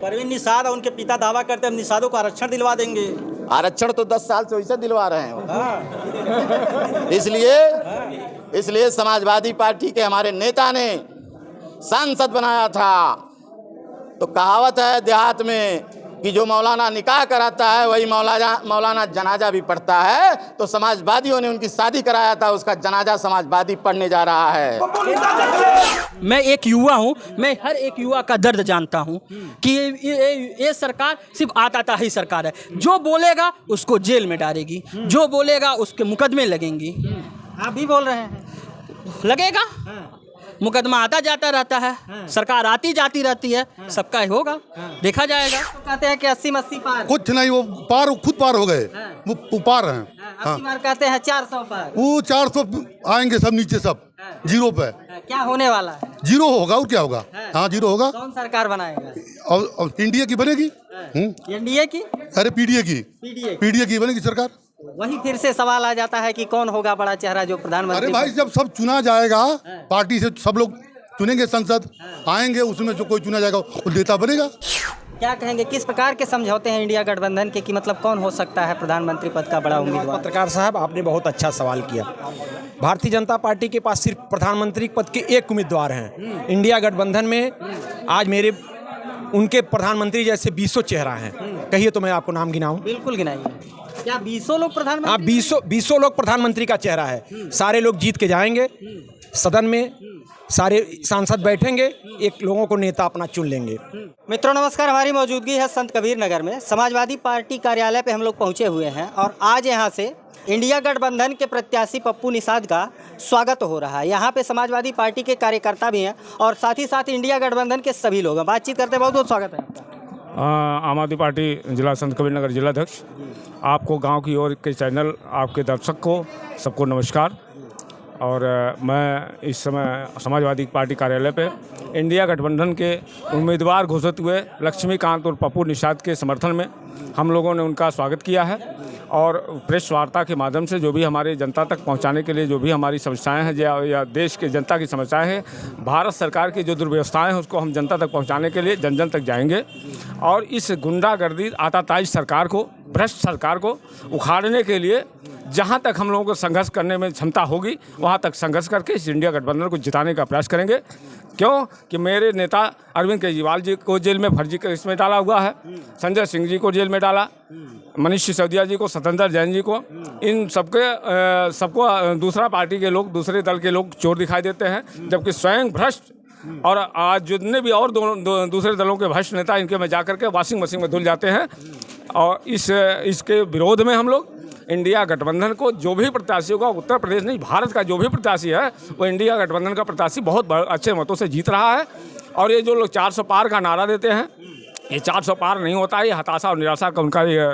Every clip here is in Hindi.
परवीन निषाद और उनके पिता दावा करते हैं हम निषादों को आरक्षण दिलवा देंगे। आरक्षण तो 10 साल से वैसे दिलवा रहे हैं। इसलिए समाजवादी पार्टी के हमारे नेता ने सांसद बनाया था। तो कहावत है देहात में कि जो मौलाना निकाह कराता है वही मौलाना जनाजा भी पढ़ता है। तो समाजवादियों ने उनकी शादी कराया था, उसका जनाजा समाजवादी पढ़ने जा रहा है। मैं एक युवा हूँ, मैं हर एक युवा का दर्द जानता हूँ कि ये सरकार सिर्फ आता ही सरकार है। जो बोलेगा उसको जेल में डालेगी, जो बोलेगा उसके मुकदमे लगेंगी। आप भी बोल रहे हैं लगेगा, मुकदमा आता जाता रहता है, सरकार आती जाती रहती है, सबका ही होगा, देखा जाएगा। तो कहते हैं कि 80 पार, कुछ नहीं, वो पार खुद पार हो गए, वो पार हैं। 80 पार कहते हैं 400 पार, वो 400 आएंगे सब नीचे, सब जीरो पे। क्या होने वाला है? जीरो होगा और क्या होगा। हाँ जीरो होगा। कौन सरकार बनाएगा? और इंडिया की बनेगी, एनडीए की, अरे पीडीए की बनेगी सरकार। वही फिर से सवाल आ जाता है कि कौन होगा बड़ा चेहरा जो प्रधानमंत्री। अरे भाई जब सब चुना जाएगा पार्टी से, सब लोग चुनेंगे, संसद आएंगे, उसमें जो कोई चुना जाएगा वो नेता बनेगा। क्या कहेंगे, किस प्रकार के समझौते हैं इंडिया गठबंधन के कि मतलब कौन हो सकता है प्रधानमंत्री पद का बड़ा उम्मीदवार? पत्रकार साहब, आपने बहुत अच्छा सवाल किया। भारतीय जनता पार्टी के पास सिर्फ प्रधानमंत्री पद के एक उम्मीदवार हैं। इंडिया गठबंधन में आज उनके प्रधानमंत्री जैसे 20 चेहरा हैं। कहिए तो मैं आपको नाम गिनाऊं? बिल्कुल गिनाइए। क्या 20 लोग प्रधानमंत्री? हाँ, 20 लोग प्रधानमंत्री का चेहरा है। सारे लोग जीत के जाएंगे, सदन में सारे सांसद बैठेंगे, एक लोगों को नेता अपना चुन लेंगे। मित्रों नमस्कार, हमारी मौजूदगी है संत कबीर नगर में। समाजवादी पार्टी कार्यालय पे हम लोग पहुंचे हुए हैं और आज यहां से इंडिया गठबंधन के प्रत्याशी पप्पू निषाद का स्वागत हो रहा है। यहाँ पे समाजवादी पार्टी के कार्यकर्ता भी हैं और साथ ही साथ इंडिया गठबंधन के सभी लोग हैं। बातचीत करते हैं, बहुत बहुत स्वागत है आपका। आम आदमी पार्टी जिला संत कबीर नगर जिलाध्यक्ष, आपको गांव की ओर के चैनल, आपके दर्शक को सबको नमस्कार। और मैं इस समय समाजवादी पार्टी कार्यालय पे इंडिया गठबंधन के उम्मीदवार घोषित हुए लक्ष्मीकांत और पप्पू निषाद के समर्थन में हम लोगों ने उनका स्वागत किया है। और प्रेस वार्ता के माध्यम से जो भी हमारे जनता तक पहुंचाने के लिए जो भी हमारी समस्याएं हैं या देश के जनता की समस्याएं हैं, भारत सरकार की जो दुर्व्यवस्थाएं हैं उसको हम जनता तक पहुंचाने के लिए जन जन तक जाएंगे। और इस गुंडागर्दी आताताई सरकार को, भ्रष्ट सरकार को उखाड़ने के लिए जहां तक हम लोगों को संघर्ष करने में क्षमता होगी वहां तक संघर्ष करके इस इंडिया गठबंधन को जिताने का प्रयास करेंगे। क्यों कि मेरे नेता अरविंद केजरीवाल जी को जेल में फर्जी केस में डाला हुआ है, संजय सिंह जी को जेल में डाला, मनीष सिसोदिया जी को, सत्येंद्र जैन जी को, इन सबको दूसरा पार्टी के लोग, दूसरे दल के लोग चोर दिखाई देते हैं, जबकि स्वयं भ्रष्ट और आज जितने भी और दूसरे दलों के भ्रष्ट नेता इनके में जाकर के वॉशिंग मशीन में धुल जाते हैं। और इसके विरोध में हम लोग इंडिया गठबंधन को, जो भी प्रत्याशी होगा, उत्तर प्रदेश नहीं भारत का जो भी प्रत्याशी है वो इंडिया गठबंधन का प्रत्याशी बहुत अच्छे मतों से जीत रहा है। और ये जो लोग 400 पार का नारा देते हैं, ये 400 पार नहीं होता है, ये हताशा और निराशा का उनका ये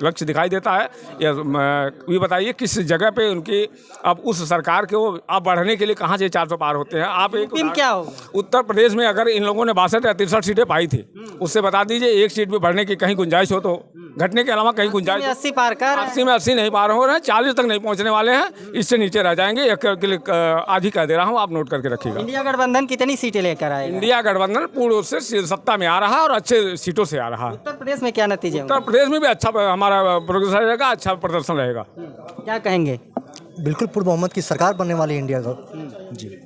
लक्ष्य दिखाई देता है। ये बताइए किस जगह पे उनकी अब उस सरकार के वो आप बढ़ने के लिए कहाँ से 400 पार होते हैं? आप एक क्या हो, उत्तर प्रदेश में अगर इन लोगों ने 62 या 63 सीटें पाई थी, उससे बता दीजिए एक सीट पे बढ़ने की कहीं गुंजाइश हो तो, घटने के अलावा कहीं गुंजाइश? 80 पार कर 80 में 80 नहीं पार हो रहे हैं, 40 तक नहीं पहुंचने वाले हैं, इससे नीचे रह जाएंगे। आधी कह दे रहा हूँ, आप नोट करके रखिएगा। इंडिया गठबंधन कितनी सीटें लेकर आएगा? इंडिया गठबंधन पूर्ण रूप से सत्ता में आ रहा है और अच्छे सीटों से आ रहा है। उत्तर प्रदेश में क्या नतीजे? उत्तर प्रदेश में भी अच्छा हमारा प्रोग्रेस रहेगा, अच्छा प्रदर्शन रहेगा। क्या कहेंगे? बिल्कुल पूर्व बहुमत की सरकार बनने वाली इंडिया का जी।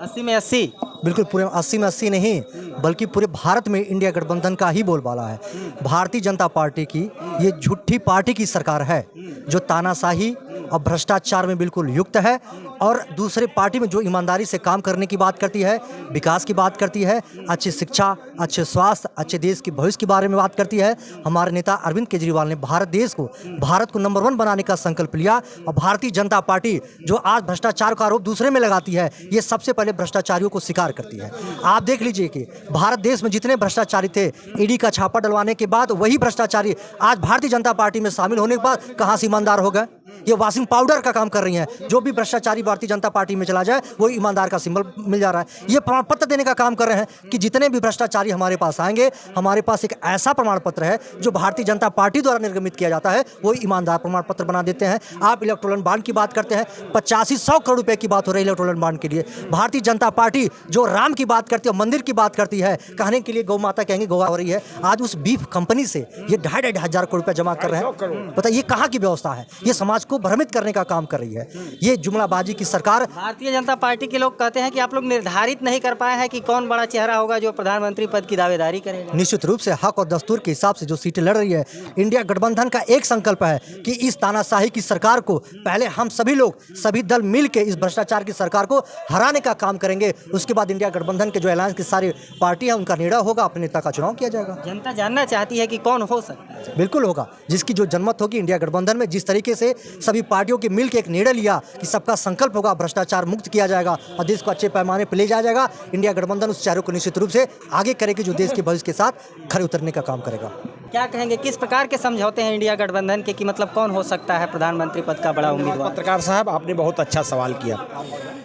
80 में 80? बिल्कुल पूरे 80 में 80 नहीं, बल्कि पूरे भारत में इंडिया गठबंधन का ही बोलबाला है। भारतीय जनता पार्टी की ये झूठी पार्टी की सरकार है जो तानाशाही और भ्रष्टाचार में बिल्कुल युक्त है और दूसरे पार्टी में जो ईमानदारी से काम करने की बात करती है, विकास की बात करती है, अच्छी शिक्षा, अच्छे स्वास्थ्य, अच्छे देश की भविष्य के बारे में बात करती है। हमारे नेता अरविंद केजरीवाल ने भारत को नंबर 1 बनाने का संकल्प लिया। और भारतीय जनता पार्टी जो आज भ्रष्टाचार का आरोप दूसरे में लगाती है, ये सबसे पहले भ्रष्टाचारियों को स्वीकार करती है। आप देख लीजिए कि भारत देश में जितने भ्रष्टाचारी थे, ईडी का छापा डलवाने के बाद वही भ्रष्टाचारी आज भारतीय जनता पार्टी में शामिल होने के बाद कहाँ से ईमानदार हो गए? ये वॉशिंग पाउडर का काम कर रही हैं। जो भी भ्रष्टाचारी भारतीय जनता पार्टी में चला जाए वो ईमानदार का सिंबल मिल जा रहा है। ये प्रमाण पत्र देने का काम कर रहे हैं कि जितने भी भ्रष्टाचारी हमारे पास आएंगे, हमारे पास एक ऐसा प्रमाण पत्र है जो भारतीय जनता पार्टी द्वारा निर्गमित किया जाता है, वो ईमानदार प्रमाण पत्र बना देते हैं। आप इलेक्टोरल बॉन्ड की बात करते हैं, 85-100 करोड़ रुपए की बात हो रही है इलेक्टोरल बॉन्ड के लिए। भारतीय जनता पार्टी जो राम की बात करती है, मंदिर की बात करती है, कहने के लिए गौ माता कहेंगे गौ हो रही है, आज उस बीफ कंपनी से ये 2,500 करोड़ रुपए जमा कर रहे हैं। पता ये कहाँ की व्यवस्था है? ये समाज को भ्रमित करने का काम कर रही है। ये जुमलाबाजी की सरकार। भारतीय जनता पार्टी के लोग कहते हैं कि आप लोग निर्धारित नहीं कर पाए हैं कि कौन बड़ा चेहरा होगा जो प्रधानमंत्री पद की दावेदारी करेगा। निश्चित रूप से हक और दस्तूर के हिसाब से जो सीटें लड़ रही है, इंडिया गठबंधन का एक संकल्प है कि इस तानाशाही की सरकार को पहले हम सभी लोग, सभी दल मिल के इस भ्रष्टाचार की सरकार को हराने का काम करेंगे। उसके बाद इंडिया गठबंधन के जो अलायंस की सारी पार्टी है उनका निर्णय होगा, अपने नेता का चुनाव किया जाएगा। जनता जानना चाहती है कि कौन हो सकता है। बिल्कुल होगा, जिसकी जो जनमत होगी इंडिया गठबंधन में, जिस तरीके से सभी पार्टियों के मिल के एक निर्णय लिया कि सबका संकल्प होगा, भ्रष्टाचार मुक्त किया जाएगा और देश को अच्छे पैमाने पर ले जाया जाएगा, इंडिया गठबंधन उस चेहरे को निश्चित रूप से आगे करेगी जो देश के भविष्य के साथ खड़े उतरने का काम करेगा। क्या कहेंगे, किस प्रकार के समझौते हैं इंडिया गठबंधन के कि मतलब कौन हो सकता है प्रधानमंत्री पद का बड़ा उम्मीदवार? पत्रकार साहब, आपने बहुत अच्छा सवाल किया।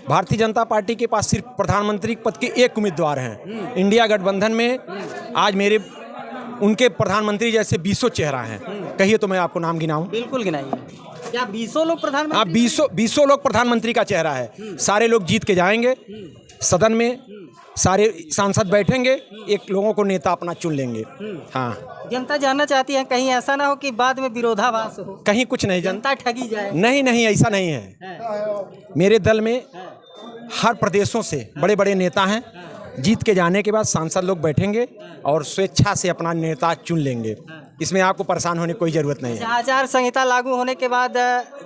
भारतीय जनता पार्टी के पास सिर्फ प्रधानमंत्री पद के एक उम्मीदवार हैं। इंडिया गठबंधन में आज मेरे उनके प्रधानमंत्री जैसे 20 चेहरा हैं। कहिए तो मैं आपको नाम गिनाऊं? बिल्कुल गिनाइए। क्या 20 लोग प्रधानमंत्री? हाँ, 20 लोग प्रधानमंत्री का चेहरा है। सारे लोग जीत के जाएंगे सदन में, सारे सांसद बैठेंगे, एक लोगों को नेता अपना चुन लेंगे। हाँ, जनता जानना चाहती है कहीं ऐसा ना हो कि बाद में विरोधाभास हो, कहीं कुछ नहीं, जनता ठगी जाए। नहीं, ऐसा नहीं है। मेरे दल में हर प्रदेशों से बड़े बड़े नेता हैं। जीत के जाने के बाद सांसद लोग बैठेंगे और स्वेच्छा से अपना नेता चुन लेंगे। इसमें आपको परेशान होने की कोई ज़रूरत नहीं है। आचार संहिता लागू होने के बाद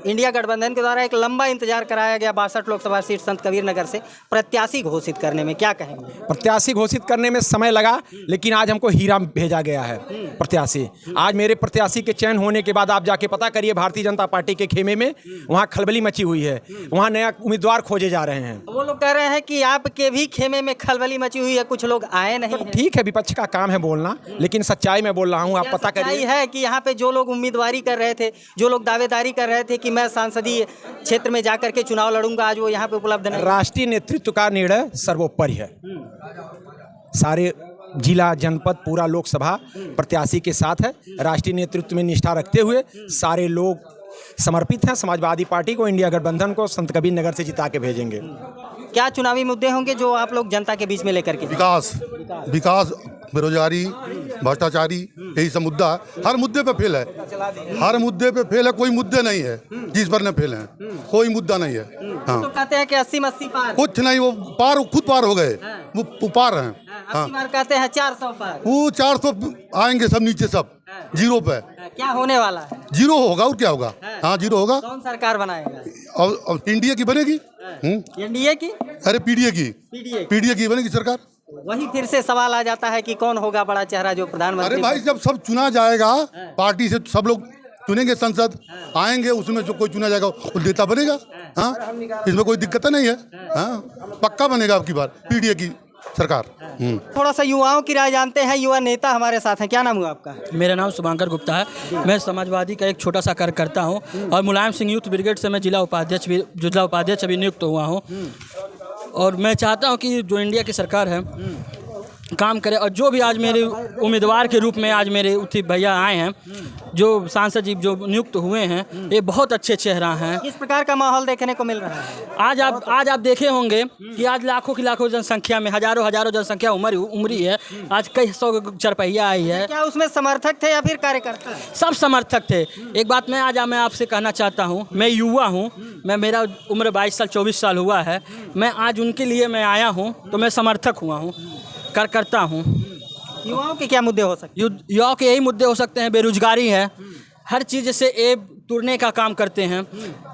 इंडिया गठबंधन के द्वारा एक लंबा इंतजार कराया गया 62 लोकसभा सीट संत कबीर नगर से प्रत्याशी घोषित करने में, क्या कहेंगे? प्रत्याशी घोषित करने में समय लगा, लेकिन आज हमको हीरा भेजा गया है प्रत्याशी। आज मेरे प्रत्याशी के चयन होने के बाद आप जाके पता करिए भारतीय जनता पार्टी के खेमे में, वहाँ खलबली मची हुई है, वहाँ नया उम्मीदवार खोजे जा रहे हैं। वो लोग कह रहे हैं कि आपके भी खेमे में खलबली मची हुई है, कुछ लोग आए नहीं हैं। ठीक है, विपक्ष का काम है बोलना, लेकिन सच्चाई में बोल रहा हूँ, आप पता करिए। है कि यहाँ पे जो लोग उम्मीदवारी कर रहे थे, जो लोग दावेदारी कर रहे थे कि मैं संसदीय क्षेत्र में जाकर के चुनाव लड़ूंगा, आज वो यहाँ पे उपलब्ध नहीं। राष्ट्रीय नेतृत्व का निर्णय सर्वोपरि है। सारे जिला, जनपद, पूरा लोकसभा प्रत्याशी के साथ है। राष्ट्रीय नेतृत्व में निष्ठा रखते हुए सारे लोग समर्पित हैं। समाजवादी पार्टी को, इंडिया गठबंधन को संत कबीर नगर से जिता के भेजेंगे। क्या चुनावी मुद्दे होंगे जो आप लोग जनता के बीच में लेकर के? विकास, बेरोजगारी, भ्रष्टाचारी, यही सब मुद्दा है। हर मुद्दे पे फेल है, हर मुद्दे पे फेल है। कोई मुद्दे नहीं है जिस पर न फेल है, कोई मुद्दा नहीं है। हाँ, तो कहते हैं कि 80 पार, कुछ नहीं, वो पार खुद पार हो गए, वो पार हैं। हाँ, मार कहते हैं 400 पार, वो 400 आएंगे सब नीचे, सब जीरो पे। क्या होने वाला है? जीरो होगा और क्या होगा? हाँ, जीरो होगा। कौन सरकार बनाएगा? और इंडिया की बनेगी, एनडीए की? अरे पीडीए की बनेगी सरकार। वही फिर से सवाल आ जाता है कि कौन होगा बड़ा चेहरा जो प्रधानमंत्री? अरे भाई, जब सब चुना जाएगा, पार्टी से सब लोग चुनेंगे, संसद आएंगे, उसमें जो कोई चुना जाएगा वो नेता बनेगा। हाँ, इसमें कोई दिक्कत नहीं है। हाँ, पक्का बनेगा आपकी बार पीडीए की सरकार। थोड़ा सा युवाओं की राय जानते हैं। युवा नेता हमारे साथ हैं, क्या नाम हुआ आपका? मेरा नाम शुभांकर गुप्ता है। मैं समाजवादी का एक छोटा सा कार्यकर्ता हूँ और मुलायम सिंह यूथ ब्रिगेड से मैं जिला उपाध्यक्ष अभी नियुक्त हुआ हूँ। और मैं चाहता हूँ कि जो इंडिया की सरकार है काम करे, और जो भी आज मेरे उम्मीदवार के रूप में आज मेरे उठी भैया आए हैं, जो सांसद जी जो नियुक्त हुए हैं, ये बहुत अच्छे चेहरा हैं। किस प्रकार का माहौल देखने को मिल रहा है? आज आप देखे होंगे कि आज लाखों की लाखों जनसंख्या में, हजारों जनसंख्या उमरी है। आज कई 100 चरपहिया आई है। क्या उसमें समर्थक थे या फिर कार्यकर्ता? सब समर्थक थे। एक बात मैं आपसे कहना चाहता हूँ, मैं युवा हूँ, मेरा उम्र 22 साल 24 साल हुआ है। मैं आज उनके लिए मैं आया हूँ, तो मैं समर्थक हुआ हूँ, कार्यकर्ता हूँ। युवाओं के क्या मुद्दे हो सकते हैं? युवाओं के यही मुद्दे हो सकते हैं। बेरोजगारी है, हर चीज़ से एब तुड़ने का काम करते हैं।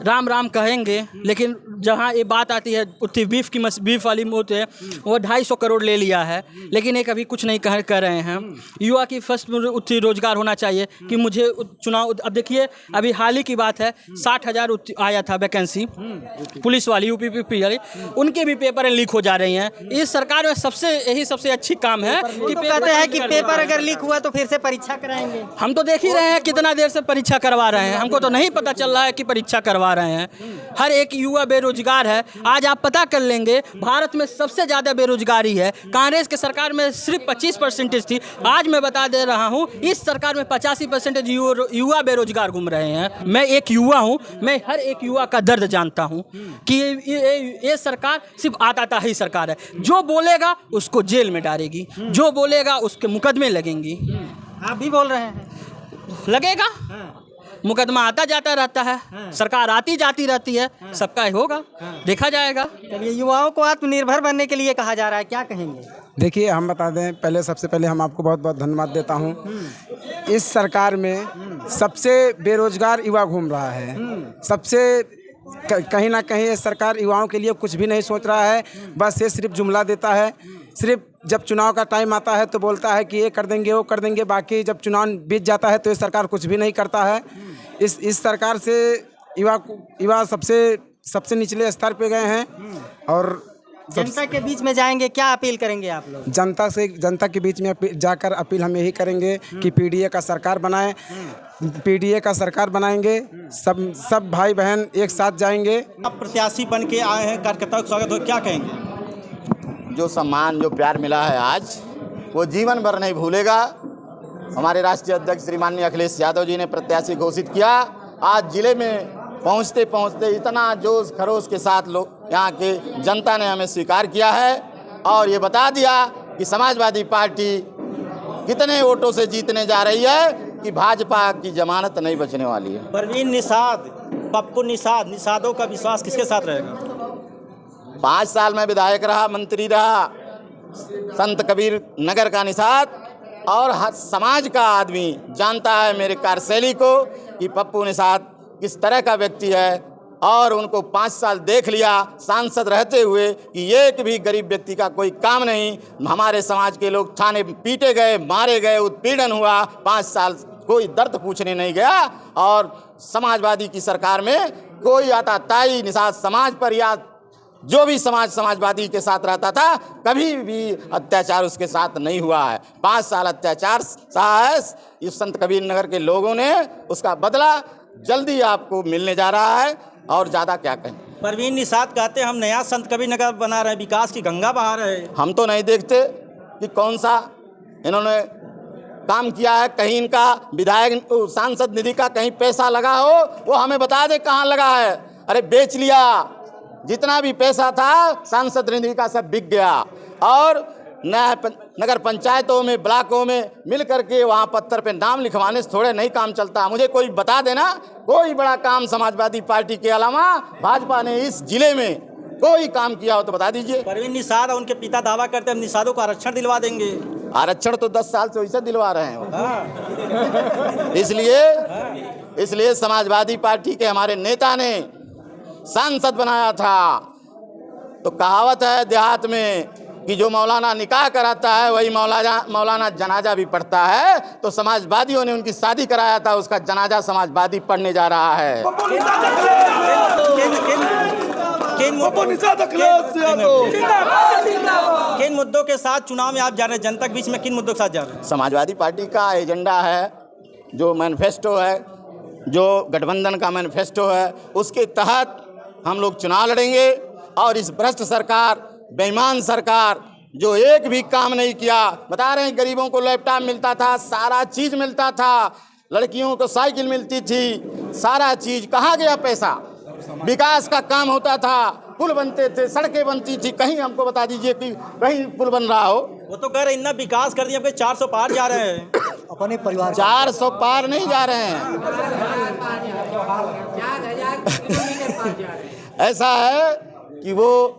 राम राम कहेंगे, लेकिन जहाँ ये बात आती है उत्ती बीफ वाली मौत है, वो 250 करोड़ ले लिया है, लेकिन एक अभी कुछ नहीं कर रहे हैं। युवा की फर्स्ट उत्ती रोजगार होना चाहिए कि मुझे चुनाव। अब देखिए, अभी हाल ही की बात है, 60,000 आया था वैकेंसी पुलिस वाली, यूपी वाली, उनके भी पेपर लीक हो जा रही हैं। इस सरकार में सबसे अच्छी काम है कि कहते हैं कि पेपर अगर लीक हुआ तो फिर से परीक्षा कराएंगे। हम तो देख ही रहे हैं कितना देर से परीक्षा करवा रहे हैं। हमको तो नहीं पता चल रहा है कि परीक्षा करवा रहे हैं। हर एक युवा बेरोजगार है। आज आप पता कर लेंगे भारत में सबसे ज़्यादा बेरोजगारी है। कांग्रेस के सरकार में सिर्फ 25% थी, आज मैं बता दे रहा हूँ इस सरकार में 85% युवा बेरोजगार घूम रहे हैं। मैं एक युवा हूँ, मैं हर एक युवा का दर्द जानता हूँ कि ये सरकार सिर्फ आताताही सरकार है। जो बोलेगा उसको जेल में डालेगी, जो बोलेगा उसके मुकदमे लगेंगी। आप भी बोल रहे हैं? लगेगा, मुकदमा आता जाता रहता है, सरकार आती जाती रहती है, सबका होगा, देखा जाएगा। चलिए, युवाओं को आत्मनिर्भर बनने के लिए कहा जा रहा है, क्या कहेंगे? देखिए, हम बता दें, पहले सबसे पहले हम आपको बहुत बहुत धन्यवाद देता हूं। इस सरकार में सबसे बेरोजगार युवा घूम रहा है। सबसे कहीं ना कहीं ये सरकार युवाओं के लिए कुछ भी नहीं सोच रहा है, बस ये सिर्फ जुमला देता है। सिर्फ जब चुनाव का टाइम आता है तो बोलता है कि ये कर देंगे, वो कर देंगे, बाकी जब चुनाव बीत जाता है तो ये सरकार कुछ भी नहीं करता है। इस सरकार से युवा सबसे निचले स्तर पे गए हैं। और जनता के बीच में जाएंगे, क्या अपील करेंगे आप लोग? जनता के बीच में जाकर अपील हम यही करेंगे कि पीडीए का सरकार बनाएं। पीडीए का सरकार बनाएंगे, सब भाई बहन एक साथ जाएंगे। आप प्रत्याशी बन के आए हैं, कार्यकर्ताओं का स्वागत हो, क्या कहेंगे? जो सम्मान, जो प्यार मिला है आज, वो जीवन भर नहीं भूलेगा। हमारे राष्ट्रीय अध्यक्ष श्री माननीय अखिलेश यादव जी ने प्रत्याशी घोषित किया। आज जिले में पहुंचते पहुंचते इतना जोश खरोश के साथ लोग, यहाँ के जनता ने हमें स्वीकार किया है और ये बता दिया कि समाजवादी पार्टी कितने वोटों से जीतने जा रही है कि भाजपा की जमानत नहीं बचने वाली है। परवीन निषाद, पप्पू निषादों का विश्वास किसके साथ रहेगा? 5 साल में विधायक रहा, मंत्री रहा, संत कबीर नगर का निषाद, और समाज का आदमी जानता है मेरे कार्यशैली को कि पप्पू निषाद किस तरह का व्यक्ति है। और उनको 5 साल देख लिया सांसद रहते हुए कि एक भी गरीब व्यक्ति का कोई काम नहीं। हमारे समाज के लोग थाने पीटे गए, मारे गए, उत्पीड़न हुआ, 5 साल कोई दर्द पूछने नहीं गया। और समाजवादी की सरकार में कोई आताताई निषाद समाज पर या जो भी समाजवादी के साथ रहता था, कभी भी अत्याचार उसके साथ नहीं हुआ है। 5 साल अत्याचार सहा है इस संत कबीर नगर के लोगों ने, उसका बदला जल्दी आपको मिलने जा रहा है। और ज़्यादा क्या कहें। परवीन निषाद कहते हैं हम नया संत कबीर नगर बना रहे हैं, विकास की गंगा बहा रहे हैं। हम तो नहीं देखते कि कौन सा इन्होंने काम किया है। कहीं इनका विधायक सांसद निधि का कहीं पैसा लगा हो, वो हमें बता दे कहाँ लगा है। अरे बेच लिया, जितना भी पैसा था सांसद निधि का सब बिक गया। और नगर पंचायतों में, ब्लॉकों में मिल करके वहाँ पत्थर पे नाम लिखवाने से थोड़े नहीं काम चलता। मुझे कोई बता देना कोई बड़ा काम समाजवादी पार्टी के अलावा भाजपा ने इस जिले में कोई काम किया हो तो बता दीजिए। परवीन निषाद और उनके पिता दावा करते हैं हम निषादों को आरक्षण दिलवा देंगे। आरक्षण तो 10 साल से वैसे दिलवा रहे हैं। इसलिए समाजवादी पार्टी के हमारे नेता ने सांसद बनाया था। तो कहावत है देहात में कि जो मौलाना निकाह कराता है वही मौलाना जनाजा भी पढ़ता है। तो समाजवादियों ने उनकी शादी कराया था, उसका जनाजा समाजवादी पढ़ने जा रहा है। किन मुद्दों के साथ चुनाव में आप जा रहे हैं? जनता के बीच में किन मुद्दों के साथ जा रहे हैं? समाजवादी पार्टी का एजेंडा है, जो मैनिफेस्टो है, जो गठबंधन का मैनिफेस्टो है, उसके तहत हम लोग चुनाव लड़ेंगे। और इस भ्रष्ट सरकार, बेईमान सरकार जो एक भी काम नहीं किया, बता रहे हैं गरीबों को लैपटॉप मिलता था, सारा चीज़ मिलता था, लड़कियों को साइकिल मिलती थी, सारा चीज़ कहाँ गया पैसा? विकास का काम होता था, पुल बनते थे, सड़कें बनती थी, कहीं हमको बता दीजिए कि कहीं पुल बन रहा हो। वो तो कह रहे इतना विकास कर दिया, 400 पार जा रहे हैं। अपने परिवार 400 पार नहीं जा रहे हैं। ऐसा है कि वो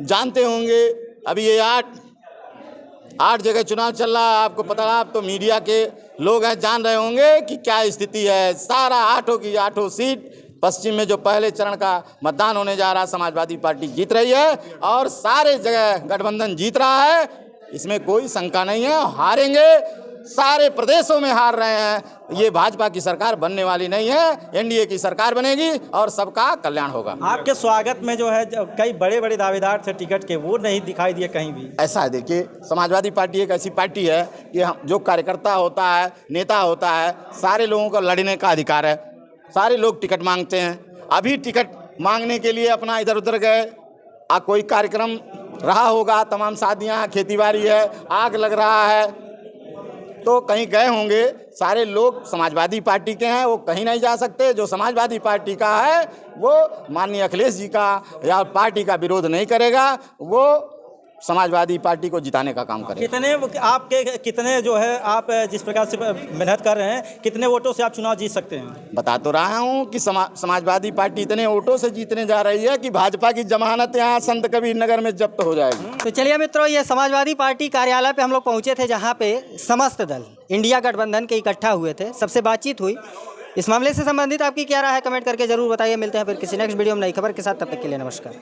जानते होंगे अभी ये 8 जगह चुनाव चल रहा है, आपको पता है, आप तो मीडिया के लोग हैं, जान रहे होंगे कि क्या स्थिति है। सारा 8 की 8 सीट पश्चिम में जो पहले चरण का मतदान होने जा रहा है, समाजवादी पार्टी जीत रही है और सारे जगह गठबंधन जीत रहा है। इसमें कोई शंका नहीं है, हारेंगे, सारे प्रदेशों में हार रहे हैं। ये भाजपा की सरकार बनने वाली नहीं है, एनडीए की सरकार बनेगी और सबका कल्याण होगा। आपके स्वागत में जो है कई बड़े बड़े दावेदार थे टिकट के, वो नहीं दिखाई दिए कहीं भी। ऐसा है, देखिए समाजवादी पार्टी एक ऐसी पार्टी है कि जो कार्यकर्ता होता है, नेता होता है, सारे लोगों को लड़ने का अधिकार है। सारे लोग टिकट मांगते हैं। अभी टिकट मांगने के लिए अपना इधर उधर गए, कोई कार्यक्रम रहा होगा, तमाम शादियां, खेतीबाड़ी है, आग लग रहा है, तो कहीं गए होंगे। सारे लोग समाजवादी पार्टी के हैं, वो कहीं नहीं जा सकते। जो समाजवादी पार्टी का है वो माननीय अखिलेश जी का या पार्टी का विरोध नहीं करेगा, वो समाजवादी पार्टी को जिताने का काम करेगा। कितने जो है आप जिस प्रकार से मेहनत कर रहे हैं, कितने वोटों से आप चुनाव जीत सकते हैं? बता तो रहा हूँ कि समाजवादी पार्टी इतने वोटों से जीतने जा रही है कि भाजपा की जमानत यहाँ संत कबीर नगर में जब्त हो जाएगी। तो चलिए मित्रों, ये समाजवादी पार्टी कार्यालय पे हम लोग पहुंचे थे, जहां पे समस्त दल इंडिया गठबंधन के इकट्ठा हुए थे, सबसे बातचीत हुई। इस मामले से संबंधित आपकी क्या राय है, कमेंट करके जरूर बताइए। मिलते हैं फिर किसी नेक्स्ट वीडियो में नई खबर के साथ, तब तक के लिए नमस्कार।